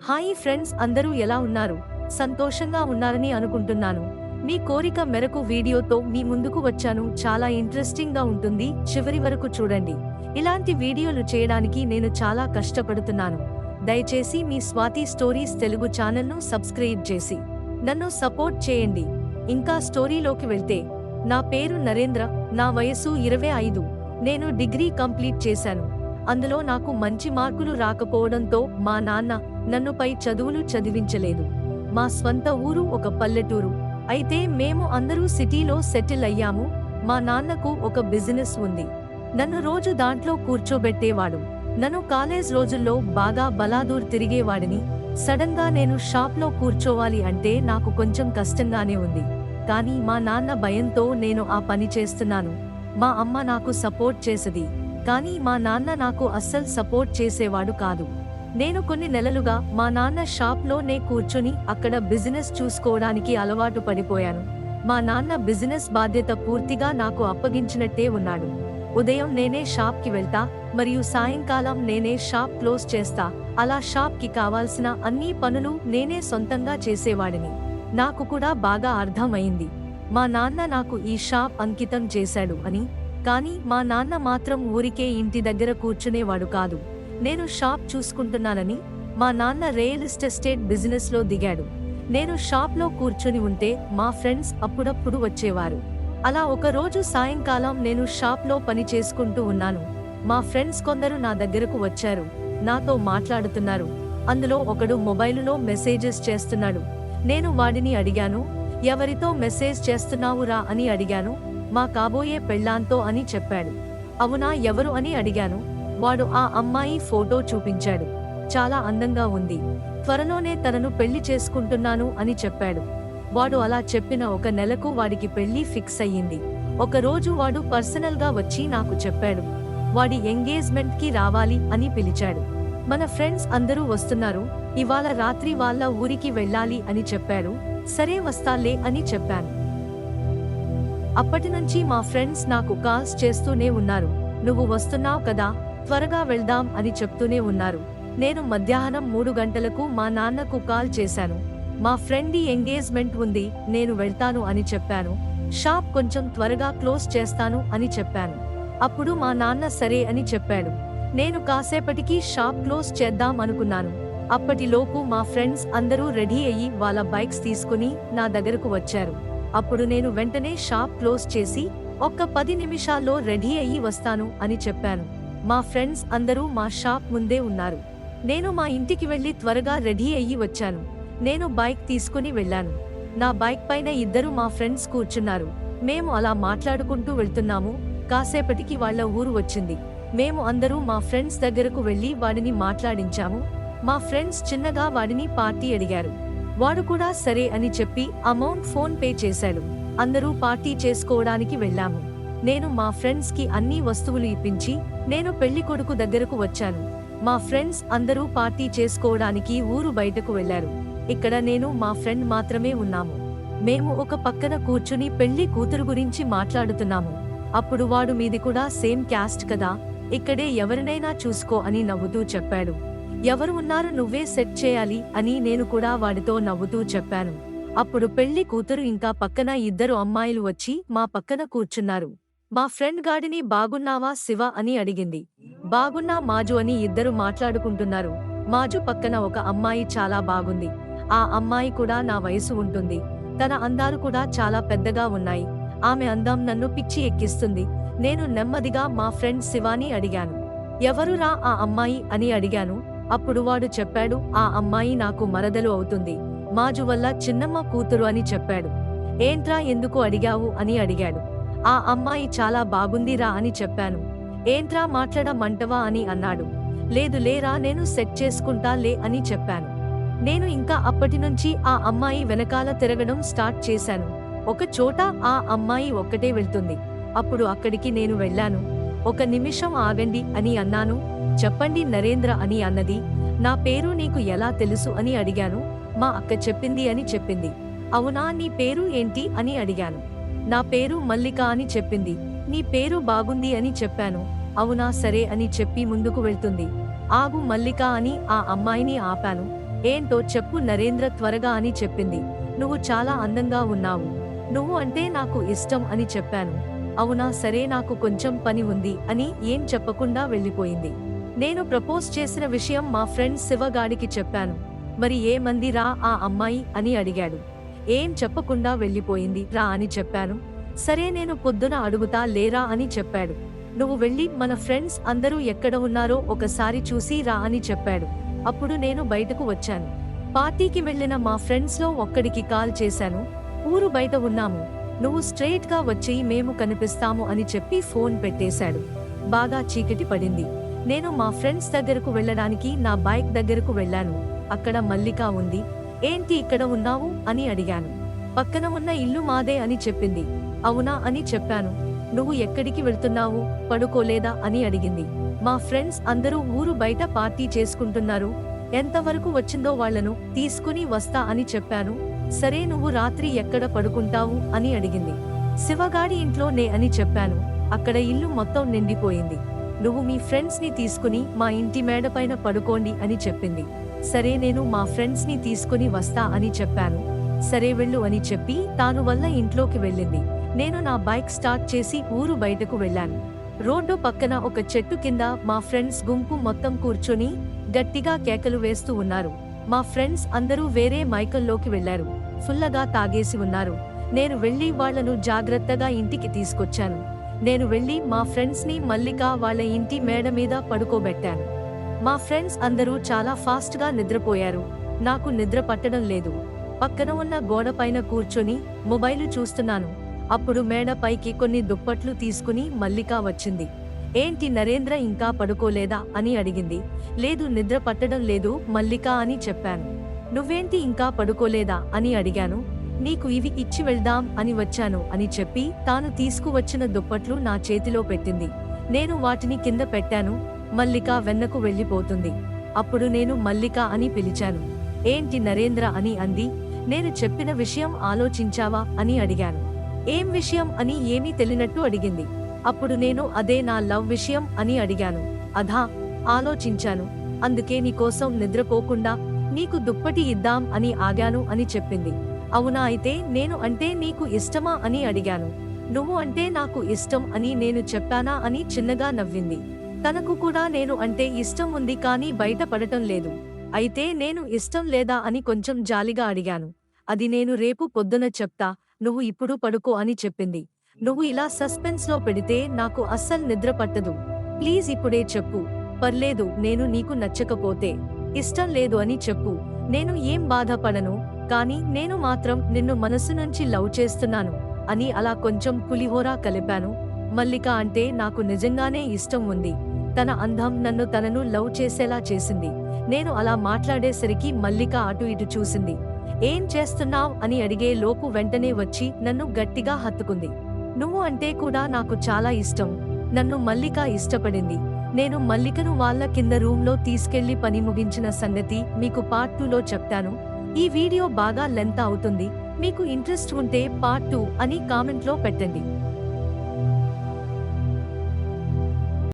Hi friends, అందరూ ఎలా ఉన్నారు? సంతోషంగా ఉన్నారని అనుకుంటున్నాను. మీ కోరిక మేరకు వీడియోతో మీ ముందుకు వచ్చాను. చాలా ఇంట్రెస్టింగ్ గా ఉంటుంది, చివరి వరకు చూడండి. ఇలాంటి వీడియోలు చేయడానికి నేను చాలా కష్టపడుతున్నాను. దయచేసి మీ స్వాతి స్టోరీస్ తెలుగు ఛానల్ను సబ్స్క్రైబ్ చేసి నన్ను సపోర్ట్ చేయండి. ఇంకా స్టోరీలోకి వెళ్తే, నా పేరు నరేంద్ర, నా వయసు 25. నేను డిగ్రీ కంప్లీట్ చేశాను. అందులో నాకు మంచి మార్కులు రాకపోవడంతో మా నాన్న నన్ను పై చదువులు చదివించలేదు. మా స్వంత ఊరు ఒక పల్లెటూరు. అయితే మేము అందరూ సిటీలో సెటిల్ అయ్యాము. మా నాన్నకు ఒక బిజినెస్ ఉంది. నన్ను రోజు దాంట్లో కూర్చోబెట్టేవాడు. నన్ను కాలేజ్ రోజుల్లో బాగా బలాదూర్ తిరిగేవాడిని. సడన్ గా నేను షాప్లో కూర్చోవాలి అంటే నాకు కొంచెం కష్టంగానే ఉంది. కానీ మా నాన్న భయంతో నేను ఆ పని చేస్తున్నాను. మా అమ్మ నాకు సపోర్ట్ చేసేది, కానీ మా నాన్న నాకు అస్సలు సపోర్ట్ చేసేవాడు కాదు. నేను కొన్ని నెలలుగా మా నాన్న షాప్లోనే కూర్చుని అక్కడ బిజినెస్ చూసుకోవడానికి అలవాటు పడిపోయాను. మా నాన్న బిజినెస్ బాధ్యత పూర్తిగా నాకు అప్పగించినట్టే ఉన్నాడు. ఉదయం నేనే షాప్కి వెళ్తా, మరియు సాయంకాలం నేనే షాప్ క్లోజ్ చేస్తా. అలా షాప్కి కావాల్సిన అన్ని పనులు నేనే సొంతంగా చేసేవాడిని. నాకు కూడా బాగా అర్థమైంది, మా నాన్న నాకు ఈ షాప్ అంకితం చేశాడు అని. కానీ మా నాన్న మాత్రం ఊరికే ఇంటి దగ్గర కూర్చునేవాడు కాదు. నేను షాప్ చూసుకుంటున్నానని మా నాన్న రియల్ ఎస్టేట్ బిజినెస్ లో దిగాడు. నేను షాప్లో కూర్చుని ఉంటే మా ఫ్రెండ్స్ అప్పుడప్పుడు వచ్చేవారు. అలా ఒక రోజు సాయంకాలం నేను షాప్లో పని చేసుకుంటూ ఉన్నాను. మా ఫ్రెండ్స్ కొందరు నా దగ్గరకు వచ్చారు, నాతో మాట్లాడుతున్నారు. అందులో ఒకడు మొబైలులో మెసేజెస్ చేస్తున్నాడు. నేను వాడిని అడిగాను, ఎవరితో మెసేజ్ చేస్తున్నావురా అని అడిగాను. మా కాబోయే పెళ్ళాంతో అని చెప్పాడు. అవునా, ఎవరు అని అడిగాను. వాడు ఆ అమ్మాయి ఫోటో చూపించాడు. చాలా అందంగా ఉంది, త్వరలోనే తనను పెళ్లి చేసుకుంటున్నాను అని చెప్పాడు. వాడు అలా చెప్పిన ఒక నెలకు వాడికి పెళ్లి ఫిక్స్ అయ్యింది. ఒక రోజు వాడు పర్సనల్ గా వచ్చి నాకు చెప్పాడు, వాడి ఎంగేజ్మెంట్ కి రావాలి అని పిలిచాడు. మన ఫ్రెండ్స్ అందరూ వస్తున్నారు, ఇవాళ రాత్రి వాళ్ళ ఊరికి వెళ్ళాలి అని చెప్పాడు. సరే వస్తాలే అని చెప్పాను. అప్పటి నుంచి మా ఫ్రెండ్స్ నాకు కాల్స్ చేస్తూనే ఉన్నారు. నువ్వు వస్తున్నావు కదా, త్వరగా వెళ్దాం అని చెప్తూనే ఉన్నారు. నేను మధ్యాహ్నం 3 గంటలకు మా నాన్నకు కాల్ చేశాను. మా ఫ్రెండ్ ఎంగేజ్మెంట్ ఉంది, నేను వెళ్తాను అని చెప్పాను. షాప్ కొంచెం త్వరగా క్లోజ్ చేస్తాను అని చెప్పాను. అప్పుడు మా నాన్న సరే అని చెప్పాడు. నేను కాసేపటికి షాప్ క్లోజ్ చేద్దాం అనుకున్నాను. అప్పటిలోపు మా ఫ్రెండ్స్ అందరూ రెడీ అయ్యి వాళ్ళ బైక్స్ తీసుకుని నా దగ్గరకు వచ్చారు. అప్పుడు నేను వెంటనే షాప్ క్లోజ్ చేసి ఒక్క 10 నిమిషాల్లో రెడీ అయ్యి వస్తాను అని చెప్పాను. మా ఫ్రెండ్స్ అందరూ మా షాప్ ముందే ఉన్నారు. నేను మా ఇంటికి వెళ్లి త్వరగా రెడీ అయ్యి వచ్చాను. నేను బైక్ తీసుకుని వెళ్ళాను. నా బైక్ పైన ఇద్దరు మా ఫ్రెండ్స్ కూర్చున్నారు. మేము అలా మాట్లాడుకుంటూ వెళ్తున్నాము. కాసేపటికి వాళ్ళ ఊరు వచ్చింది. మేము అందరూ మా ఫ్రెండ్స్ దగ్గరకు వెళ్లి వాడిని మాట్లాడించాము. మా ఫ్రెండ్స్ చిన్నగా వాడిని పార్టీ అడిగారు. వాడు కూడా సరే అని చెప్పి అమౌంట్ ఫోన్ పే చేశాడు. అందరూ పార్టీ చేసుకోవడానికి వెళ్ళాము. నేను మా ఫ్రెండ్స్ కి అన్ని వస్తువులు ఇప్పించి నేను పెళ్లి కొడుకు దగ్గరకు వచ్చాను. మా ఫ్రెండ్స్ అందరూ పార్టీ చేసుకోవడానికి ఊరు బయటకు వెళ్లారు. ఇక్కడ నేను మా ఫ్రెండ్ మాత్రమే ఉన్నాము. మేము ఒక పక్కన కూర్చుని పెళ్లి కూతురు గురించి మాట్లాడుతున్నాము. అప్పుడు వాడు మీది కూడా సేమ్ క్యాస్ట్ కదా, ఇక్కడే ఎవరినైనా చూసుకో అని నవ్వుతూ చెప్పాడు. ఎవరు ఉన్నారు, నువ్వే సెట్ చేయాలి అని నేను కూడా వాడితో నవ్వుతూ చెప్పాను. అప్పుడు పెళ్లి కూతురు ఇంకా పక్కన ఇద్దరు అమ్మాయిలు వచ్చి మా పక్కన కూర్చున్నారు. మా ఫ్రెండ్ గాడిని బాగున్నావా శివ అని అడిగింది. బాగున్నా మాజు అని ఇద్దరు మాట్లాడుకుంటున్నారు. మాజు పక్కన ఒక అమ్మాయి చాలా బాగుంది. ఆ అమ్మాయి కూడా నా వయసు ఉంటుంది. తన అందాలు కూడా చాలా పెద్దగా ఉన్నాయి. ఆమె అందం నన్ను పిచ్చి ఎక్కిస్తుంది. నేను నెమ్మదిగా మా ఫ్రెండ్ శివాని అడిగాను, ఎవరురా ఆ అమ్మాయి అని అడిగాను. అప్పుడు వాడు చెప్పాడు, ఆ అమ్మాయి నాకు మరదలు అవుతుంది, మాజు వల్ల చిన్నమ్మ కూతురు అని చెప్పాడు. ఏంట్రా ఎందుకు అడిగావు అని అడిగాడు. ఆ అమ్మాయి చాలా బాగుందిరా అని చెప్పాను. ఏంట్రా మాట్లాడమంటవా అని అన్నాడు. లేదు లేరా, నేను సెట్ చేసుకుంటా లే అని చెప్పాను. నేను ఇంకా అప్పటి నుంచి ఆ అమ్మాయి వెనకాల తిరగడం స్టార్ట్ చేశాను. ఒక చోట ఆ అమ్మాయి ఒక్కటే వెళ్తుంది. అప్పుడు అక్కడికి నేను వెళ్ళాను. ఒక నిమిషం ఆగండి అని అన్నాను. చెప్పండి నరేంద్ర అని అన్నది. నా పేరు నీకు ఎలా తెలుసు అని అడిగాను. మా అక్క చెప్పింది అని చెప్పింది. అవునా, నీ పేరు ఏంటి అని అడిగాను. నా పేరు మల్లిక అని చెప్పింది. నీ పేరు బాగుంది అని చెప్పాను. అవునా సరే అని చెప్పి ముందుకు వెళ్తుంది. ఆగు మల్లిక అని ఆ అమ్మాయిని ఆపాను. ఏంటో చెప్పు నరేంద్ర త్వరగా అని చెప్పింది. నువ్వు చాలా అందంగా ఉన్నావు. నువ్వు అంటే నాకు ఇష్టం అని చెప్పాను. అవునా సరే నాకు కొంచెం పని ఉంది అని ఏం చెప్పకుండా వెళ్ళిపోయింది. నేను ప్రపోజ్ చేసిన విషయం మా ఫ్రెండ్ శివగాడికి చెప్పాను. మరి ఏమంది రా ఆ అమ్మాయి అని అడిగాడు. ఏం చెప్పకుండా వెళ్ళిపోయింది రా అని చెప్పాను. సరే నేను పొద్దున అడుగుతా లేరా అని చెప్పాడు. నువ్వు వెళ్ళి మన ఫ్రెండ్స్ అందరూ ఎక్కడ ఉన్నారో ఒకసారి చూసి రా అని చెప్పాడు. అప్పుడు నేను బయటకు వచ్చాను. పార్టీకి వెళ్లిన మా ఫ్రెండ్స్ లో ఒక్కడికి కాల్ చేశాను. ఊరు బయట ఉన్నాము, నువ్వు స్ట్రెయిట్ గా వచ్చి మేము కనిపిస్తాము అని చెప్పి ఫోన్ పెట్టేశాడు. బాగా చీకటి పడింది. నేను మా ఫ్రెండ్స్ దగ్గరకు వెళ్ళడానికి నా బైక్ దగ్గరకు వెళ్ళాను. అక్కడ మల్లిక ఉంది. ఏంటి ఇక్కడ ఉన్నావు అని అడిగాను. పక్కన ఉన్న ఇల్లు మాదే అని చెప్పింది. అవునా అని చెప్పాను. నువ్వు ఎక్కడికి వెళ్తున్నావు, పడుకోలేదా అని అడిగింది. మా ఫ్రెండ్స్ అందరూ ఊరు బయట పార్టీ చేసుకుంటున్నారు, ఎంతవరకు వచ్చిందో వాళ్లను తీసుకుని వస్తా అని చెప్పాను. సరే నువ్వు రాత్రి ఎక్కడ పడుకుంటావు అని అడిగింది. శివగాడి ఇంట్లోనే అని చెప్పాను. అక్కడ ఇల్లు మొత్తం నిండిపోయింది. నువ్వు మీ ఫ్రెండ్స్ ని తీసుకుని మా ఇంటి మేడపైన పడుకోండి అని చెప్పింది. సరే నేను మా ఫ్రెండ్స్ ని తీసుకుని వస్తా అని చెప్పాను. సరే వెళ్ళు అని చెప్పి తాను వల్ల ఇంట్లోకి వెళ్ళింది. నేను నా బైక్ స్టార్ట్ చేసి ఊరు బయటకు వెళ్ళాను. రోడ్డు పక్కన ఒక చెట్టు కింద మా ఫ్రెండ్స్ గుంపు మొత్తం కూర్చొని గట్టిగా కేకలు వేస్తూ ఉన్నారు. మా ఫ్రెండ్స్ అందరూ వేరే మైకల్లోకి వెళ్లారు. ఫుల్లగా తాగేసి ఉన్నారు. నేను వెళ్లి వాళ్లను జాగ్రత్తగా ఇంటికి తీసుకొచ్చాను. నేను వెళ్లి మా ఫ్రెండ్స్ ని మల్లిక వాళ్ళ ఇంటి మేడ మీద పడుకోబెట్టాను. మా ఫ్రెండ్స్ అందరూ చాలా ఫాస్ట్ గా నిద్రపోయారు. నాకు నిద్ర పట్టడం లేదు. పక్కన ఉన్న గోడ పైన కూర్చొని మొబైలు చూస్తున్నాను. అప్పుడు మేడ పైకి కొన్ని దుప్పట్లు తీసుకుని మల్లిక వచ్చింది. ఏంటి నరేంద్ర ఇంకా పడుకోలేదా అని అడిగింది. లేదు నిద్ర పట్టడం లేదు మల్లిక అని చెప్పాను. నువ్వేంటి ఇంకా పడుకోలేదా అని అడిగాను. నీకు ఇవి ఇచ్చి వెళ్దాం అని వచ్చాను అని చెప్పి తాను తీసుకువచ్చిన దుప్పట్లు నా చేతిలో పెట్టింది. నేను వాటిని కింద పెట్టాను. మల్లిక వెన్నకు వెళ్ళిపోతుంది. అప్పుడు నేను మల్లిక అని పిలిచాను. ఏంటి నరేంద్ర అని అంది. నేను చెప్పిన విషయం ఆలోచించావా అని అడిగాను. ఏం విషయం అని ఏమీ తెలియనట్టు అడిగింది. అప్పుడు నేను అదే నా లవ్ విషయం అని అడిగాను. అదా ఆలోచించాను, అందుకే నీకోసం నిద్రపోకుండా నీకు దుప్పటి ఇద్దాం అని ఆగాను అని చెప్పింది. అవునా అయితే నేను అంటే నీకు ఇష్టమా అని అడిగాను. నువ్వు అంటే నాకు ఇష్టం అని నేను చెప్పానా అని చిన్నగా నవ్వింది. తనకు కూడా నేను అంటే ఇష్టం ఉంది కానీ బయట పడటం లేదు. అయితే నేను ఇష్టం లేదా అని కొంచెం జాలిగా అడిగాను. అది నేను రేపు పొద్దున చెప్తా, నువ్వు ఇప్పుడు పడుకో అని చెప్పింది. నువ్వు ఇలా సస్పెన్స్ లో పెడితే నాకు అస్సలు నిద్ర పట్టదు. ప్లీజ్ ఇప్పుడే చెప్పు. పర్లేదు నేను నీకు నచ్చకపోతే ఇష్టం లేదు అని చెప్పు. నేను ఏం బాధపడను, కానీ నేను మాత్రం నిన్ను మనసు నుంచి లవ్ చేస్తున్నాను అని అలా కొంచెం పులిహోర కలిపాను. మల్లిక అంటే నాకు నిజంగానే ఇష్టం ఉంది. తన అందం నన్ను తనను లవ్ చేసేలా చేసింది. నేను అలా మాట్లాడేసరికి మల్లిక అటు ఇటు చూసింది. ఏం చేస్తున్నావ్ అని అడిగే లోపు వెంటనే వచ్చి నన్ను గట్టిగా హత్తుకుంది. నువ్వు అంటే కూడా నాకు చాలా ఇష్టం. నన్ను మల్లిక ఇష్టపడింది. నేను మల్లికను వాళ్ళ కింద రూమ్ లో తీసుకెళ్లి పని ముగించిన సంగతి మీకు పార్ట్ 2లో చెప్తాను. ఈ వీడియో బాగా లెంత్ అవుతుంది. మీకు ఇంట్రెస్ట్ ఉంటే పార్ట్ 2 అని కామెంట్ లో పెట్టండి.